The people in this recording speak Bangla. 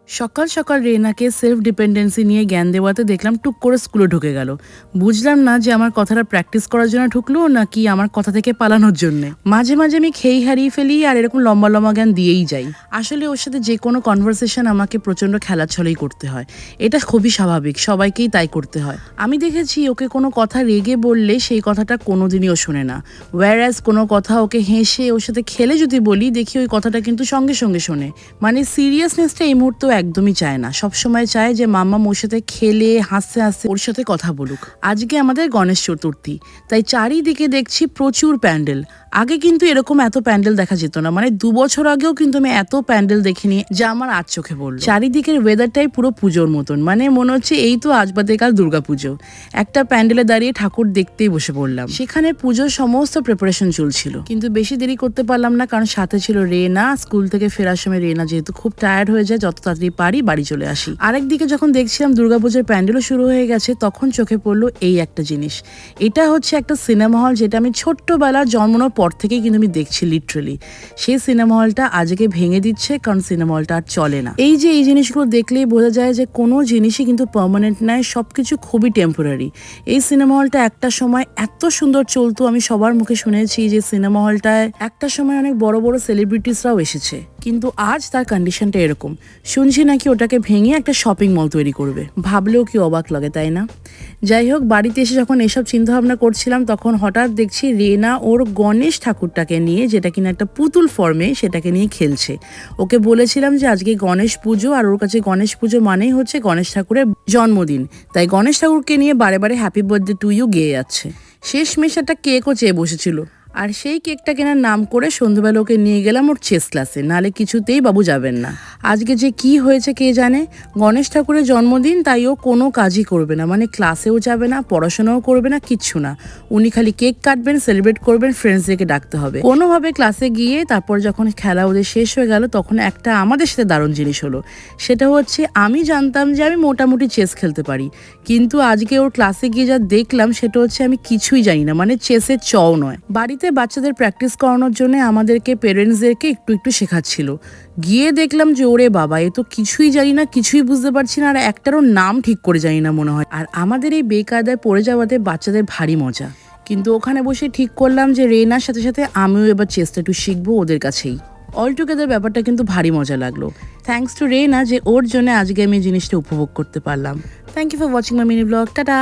সকাল সকাল রেনাকে সেলফ ডিপেন্ডেন্সি নিয়ে জ্ঞান দেওয়াতে দেখলাম টুক করে স্কুলে ঢুকে গেল। বুঝলাম না যে আমার কথাটা প্র্যাকটিস করার জন্য ঢুকলো নাকি আমার কথা থেকে পালানোর জন্য। মাঝে মাঝে আমি খেই হারিয়ে ফেলি আর এরকম লম্বা লম্বা জ্ঞান দিয়েই যাই। আসলে ওর সাথে যে কোনো কনভারসেশন আমাকে প্রচন্ড খেলাছলেই করতে হয়। এটা খুবই স্বাভাবিক, সবাইকেই তাই করতে হয়। আমি দেখেছি ওকে কোনো কথা রেগে বললে সেই কথাটা কোনোদিনই ও শোনে না। ওয়্যারঅ্যাজ কোনো কথা ওকে হেসে ওর সাথে খেলে যদি বলি, দেখি ওই কথাটা কিন্তু সঙ্গে সঙ্গে শোনে। মানে সিরিয়াসনেসটা এই মুহূর্তে একদমই চায় না, সবসময় চায় যে মাম্মা ওর সাথে খেলে হাসতে হাসতে ওর সাথে কথা বলুক। আজকে আমাদের গণেশ চতুর্থী, তাই চারিদিকে দেখছি প্রচুর প্যান্ডেল। আগে কিন্তু এরকম এত প্যান্ডেল দেখা যেত না, মানে 2 বছর আগেও কিন্তু আমি এত প্যান্ডেল দেখিনি যা আমার আজ চোখে পড়লো। চারিদিকের ওয়েদারটাই পুরো পুজোর মতন, মানে মনে হচ্ছে এই তো আজ বাদে কাল দুর্গাপুজো। একটা প্যান্ডেলে দাঁড়িয়ে ঠাকুর দেখতেই বসে পড়লাম। সেখানে পুজোর সমস্ত প্রিপারেশন চলছিল, কিন্তু বেশি দেরি করতে পারলাম না, কারণ সাথে ছিল রেনা। স্কুল থেকে ফেরার সময় রেনা যেহেতু খুব টায়ার্ড হয়ে যায়, যত তাড়াতাড়ি পারি বাড়ি চলে আসি। আরেকদিকে যখন দেখছিলাম দুর্গাপুজোর প্যান্ডেলও শুরু হয়ে গেছে, তখন চোখে পড়লো এই একটা জিনিস। এটা হচ্ছে একটা সিনেমা হল, যেটা আমি ছোট্টবেলা জন্মানোর পর থেকেই কিন্তু আমি দেখছি লিটারেলি। সেই সিনেমা হলটা আজকে ভেঙে দিচ্ছে, কারণ সিনেমা হলটা আর চলে না। এই যে এই জিনিসগুলো দেখলেই বোঝা যায় যে কোনো জিনিসই কিন্তু পার্মানেন্ট নয়, সবকিছু খুবই টেম্পোরারি। এই সিনেমা হলটা একটা সময় এত সুন্দর চলতো, আমি সবার মুখে শুনেছি যে সিনেমা হলটায় একটা সময় অনেক বড় বড় সেলিব্রিটিসরাও এসেছে, কিন্তু আজ তার কন্ডিশনটা এরকম। শুনছি নাকি ওটাকে ভেঙে একটা শপিং মল তৈরি করবে। ভাবলেও কি অবাক লাগে, তাই না? যাই হোক, বাড়িতে এসে যখন এসব চিন্তাভাবনা করছিলাম, তখন হঠাৎ দেখছি রেনা ওর গণেশ ঠাকুরটাকে নিয়ে, যেটা কিনা একটা পুতুল ফর্মে, সেটাকে নিয়ে খেলছে। ওকে বলেছিলাম যে আজকে গণেশ পুজো, আর ওর কাছে গণেশ পুজো মানেই হচ্ছে গণেশ ঠাকুরের জন্মদিন, তাই গণেশ ঠাকুরকে নিয়ে বারে বারে হ্যাপি বার্থডে টু ইউ গেয়ে যাচ্ছে। শেষমেশ একটা কেকও চেয়ে বসেছিল, আর সেই কেকটা কেনার নাম করে সন্ধ্যাবেলা ওকে নিয়ে গেলাম ওর চেস ক্লাসে, নাহলে কিছুতেই বাবু যাবেন না। আজকে যে কি হয়েছে কে জানে, গণেশ ঠাকুরের জন্মদিন, তাই ও কোনো কাজই করবে না, মানে ক্লাসেও যাবে না, পড়াশোনাও করবে না, কিচ্ছু না। উনি খালি কেক কাটবেন, সেলিব্রেট করবেন, ফ্রেন্ডসদেরকে ডাকতে হবে। কোনোভাবে ক্লাসে গিয়ে তারপর যখন খেলা ওদের শেষ হয়ে গেল, তখন একটা আমাদের সাথে দারুণ জিনিস হলো। সেটা হচ্ছে, আমি জানতাম যে আমি মোটামুটি চেস খেলতে পারি, কিন্তু আজকে ওর ক্লাসে গিয়ে যা দেখলাম সেটা হচ্ছে আমি কিছুই জানি না, মানে চেসের চও নয়। বাড়িতে বাচ্চাদের প্র্যাকটিস করানোর জন্য আমাদেরকে পেরেন্টসদেরকে একটু একটু শেখাচ্ছিল। গিয়ে দেখলাম যে ওরে বাবা, এ তো কিছুই জানি না, কিছুই বুঝতে পারছি না, আর একটারও নাম ঠিক করে জানি না মনে হয়। আর আমাদের এই বেকায়দায় পড়ে যাওয়াতে বাচ্চাদের ভারী মজা। কিন্তু ওখানে বসে ঠিক করলাম যে রেনার সাথে সাথে আমিও এবার চেসটা একটু শিখবো ওদের কাছেই। অল টুগেদার ব্যাপারটা কিন্তু ভারী মজা লাগলো। থ্যাঙ্কস টু রেনা যে ওর জন্য আজকে আমি জিনিসটা উপভোগ করতে পারলাম। Thank you for watching my mini vlog. Tata.